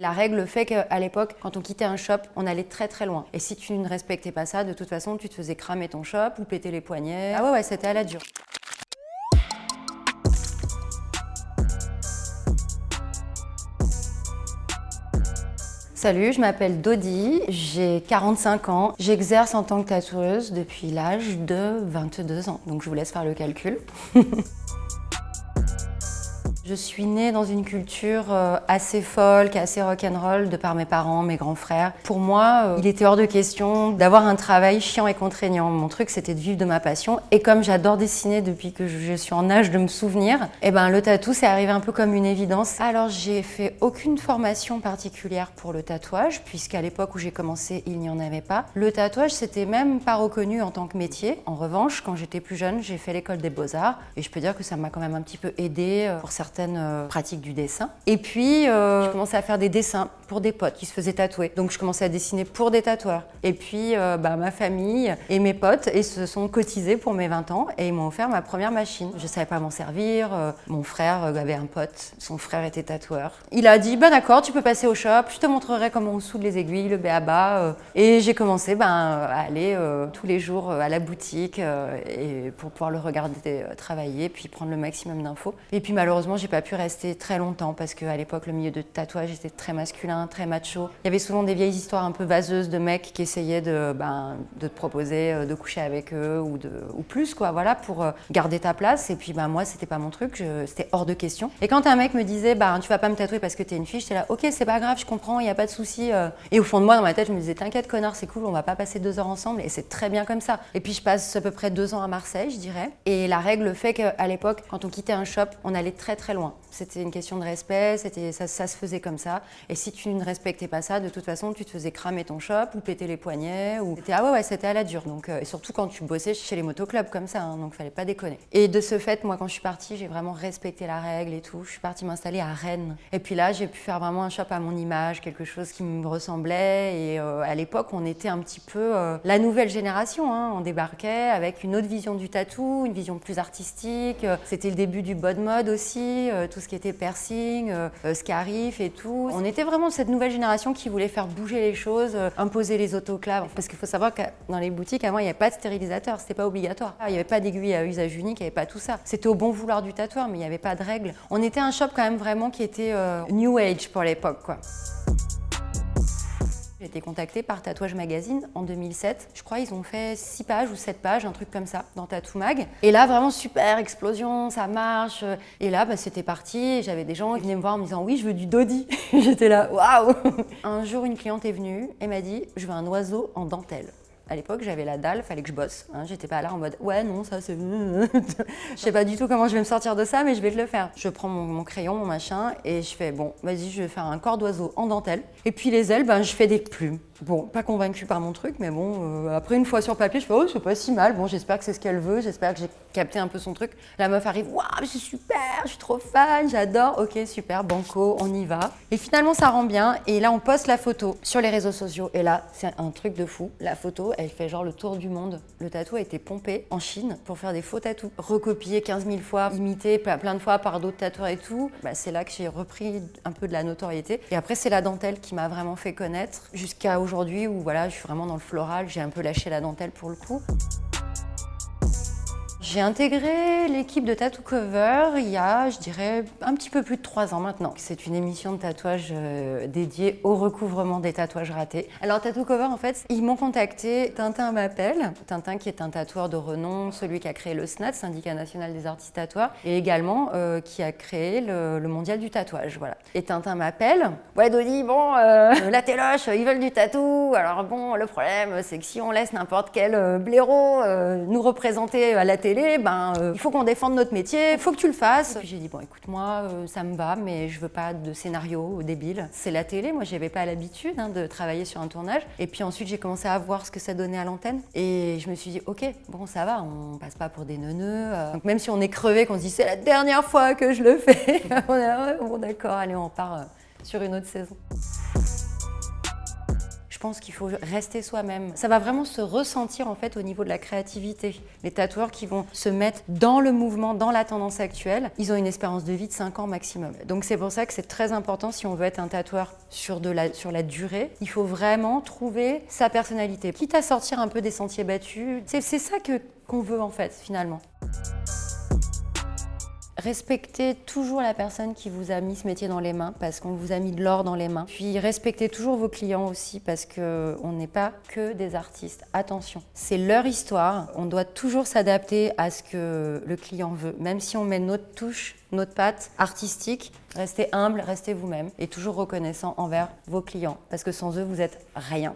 La règle fait qu'à l'époque, quand on quittait un shop, on allait très très loin. Et si tu ne respectais pas ça, de toute façon, tu te faisais cramer ton shop ou péter les poignets. Ah ouais, c'était à la dure. Salut, je m'appelle Dodi, j'ai 45 ans. J'exerce en tant que tatoueuse depuis l'âge de 22 ans. Donc je vous laisse faire le calcul. Je suis née dans une culture assez folk, assez rock'n'roll de par mes parents, mes grands frères. Pour moi, il était hors de question d'avoir un travail chiant et contraignant. Mon truc, c'était de vivre de ma passion. Et comme j'adore dessiner depuis que je suis en âge de me souvenir, eh ben, le tatou, c'est arrivé un peu comme une évidence. Alors, j'ai fait aucune formation particulière pour le tatouage, puisqu'à l'époque où j'ai commencé, il n'y en avait pas. Le tatouage, c'était même pas reconnu en tant que métier. En revanche, quand j'étais plus jeune, j'ai fait l'école des beaux-arts. Et je peux dire que ça m'a quand même un petit peu aidée pour certaines pratiques du dessin. Et puis, je commençais à faire des dessins pour des potes qui se faisaient tatouer. Donc, je commençais à dessiner pour des tatoueurs. Et puis, ma famille et mes potes se sont cotisés pour mes 20 ans et ils m'ont offert ma première machine. Je savais pas m'en servir. Mon frère avait un pote, son frère était tatoueur. Il a dit, d'accord, tu peux passer au shop, je te montrerai comment on soude les aiguilles, le b.a.-ba. Et j'ai commencé à aller tous les jours à la boutique et pour pouvoir le regarder travailler, puis prendre le maximum d'infos. Et puis malheureusement, j'ai pas pu rester très longtemps parce qu'à l'époque, le milieu de tatouage était très masculin, très macho. Il y avait souvent des vieilles histoires un peu vaseuses de mecs qui essayaient de te proposer de coucher avec eux ou plus, quoi, voilà, pour garder ta place. Et puis moi, c'était pas mon truc, c'était hors de question. Et quand un mec me disait, tu vas pas me tatouer parce que t'es une fille, j'étais là, ok, c'est pas grave, je comprends, y a pas de souci. Et au fond de moi, dans ma tête, je me disais, t'inquiète, connard, c'est cool, on va pas passer 2 heures ensemble et c'est très bien comme ça. Et puis je passe à peu près 2 ans à Marseille, je dirais. Et la règle fait qu'à l'époque, quand on quittait un shop, on allait très très loin. C'était une question de respect, ça se faisait comme ça. Et si tu ne respectais pas ça, de toute façon, tu te faisais cramer ton shop ou péter les poignets. C'était à la dure. Donc, et surtout quand tu bossais chez les motoclubs comme ça, donc fallait pas déconner. Et de ce fait, moi, quand je suis partie, j'ai vraiment respecté la règle et tout. Je suis partie m'installer à Rennes. Et puis là, j'ai pu faire vraiment un shop à mon image, quelque chose qui me ressemblait. Et à l'époque, on était un petit peu la nouvelle génération. On débarquait avec une autre vision du tatou, une vision plus artistique. C'était le début du bod mode aussi, tout ce qui était piercing, scarif et tout. On était vraiment cette nouvelle génération qui voulait faire bouger les choses, imposer les autoclaves. Parce qu'il faut savoir que dans les boutiques, avant, il n'y avait pas de stérilisateur, c'était pas obligatoire. Il n'y avait pas d'aiguille à usage unique, il n'y avait pas tout ça. C'était au bon vouloir du tatoueur, mais il n'y avait pas de règles. On était un shop quand même vraiment qui était new age pour l'époque, quoi. J'ai été contactée par Tatouage Magazine en 2007. Je crois qu'ils ont fait 6 pages ou 7 pages, un truc comme ça, dans Tattoo Mag. Et là, vraiment super, explosion, ça marche. Et là, c'était parti. J'avais des gens qui venaient me voir en me disant « Oui, je veux du Dodi ». J'étais là « Waouh !» Un jour, une cliente est venue et m'a dit « Je veux un oiseau en dentelle ». À l'époque, j'avais la dalle, fallait que je bosse. J'étais pas là en mode « Ouais, non, ça c'est... » Je sais pas du tout comment je vais me sortir de ça, mais je vais te le faire. Je prends mon crayon, mon machin, et je fais « Bon, vas-y, je vais faire un corps d'oiseau en dentelle. » Et puis les ailes, je fais des plumes. Bon, pas convaincue par mon truc, mais bon, après une fois sur papier, je fais « Oh, c'est pas si mal. Bon, j'espère que c'est ce qu'elle veut, j'espère que j'ai capté un peu son truc. » La meuf arrive « Waouh, c'est super, je suis trop fan, j'adore. Ok, super, banco, on y va. » Et finalement, ça rend bien, et là, on poste la photo sur les réseaux sociaux, et là, c'est un truc de fou. La photo, elle fait genre le tour du monde. Le tatou a été pompé en Chine pour faire des faux tatous, recopié 15 000 fois, imité plein de fois par d'autres tatoueurs et tout. C'est là que j'ai repris un peu de la notoriété. Et après, c'est la dentelle qui m'a vraiment fait connaître jusqu'à aujourd'hui où voilà, je suis vraiment dans le floral. J'ai un peu lâché la dentelle pour le coup. J'ai intégré l'équipe de Tattoo Cover il y a, je dirais, un petit peu plus de 3 ans maintenant. C'est une émission de tatouage dédiée au recouvrement des tatouages ratés. Alors Tattoo Cover, en fait, ils m'ont contacté, Tintin m'appelle. Tintin qui est un tatoueur de renom, celui qui a créé le SNAT, Syndicat National des Artistes Tatoueurs, et également qui a créé le Mondial du Tatouage, voilà. Et Tintin m'appelle. Ouais Dodi, bon, la téloche, ils veulent du tatou. Alors bon, le problème, c'est que si on laisse n'importe quel blaireau nous représenter à la télé, il faut qu'on défende notre métier, il faut que tu le fasses. Puis j'ai dit, bon, écoute-moi, ça me va, mais je veux pas de scénario débile. C'est la télé, moi, j'avais pas l'habitude de travailler sur un tournage. Et puis ensuite, j'ai commencé à voir ce que ça donnait à l'antenne. Et je me suis dit, ok, bon, ça va, on passe pas pour des neuneux. Donc même si on est crevé, qu'on se dit, c'est la dernière fois que je le fais, on est, ouais, bon, d'accord, allez, on part sur une autre saison. Je pense qu'il faut rester soi-même. Ça va vraiment se ressentir en fait au niveau de la créativité. Les tatoueurs qui vont se mettre dans le mouvement, dans la tendance actuelle, ils ont une espérance de vie de 5 ans maximum. Donc c'est pour ça que c'est très important si on veut être un tatoueur sur la durée. Il faut vraiment trouver sa personnalité. Quitte à sortir un peu des sentiers battus, c'est ça qu'on veut en fait finalement. Respectez toujours la personne qui vous a mis ce métier dans les mains parce qu'on vous a mis de l'or dans les mains. Puis respectez toujours vos clients aussi parce qu'on n'est pas que des artistes. Attention, c'est leur histoire. On doit toujours s'adapter à ce que le client veut. Même si on met notre touche, notre patte artistique, restez humble, restez vous-même et toujours reconnaissant envers vos clients parce que sans eux, vous n'êtes rien.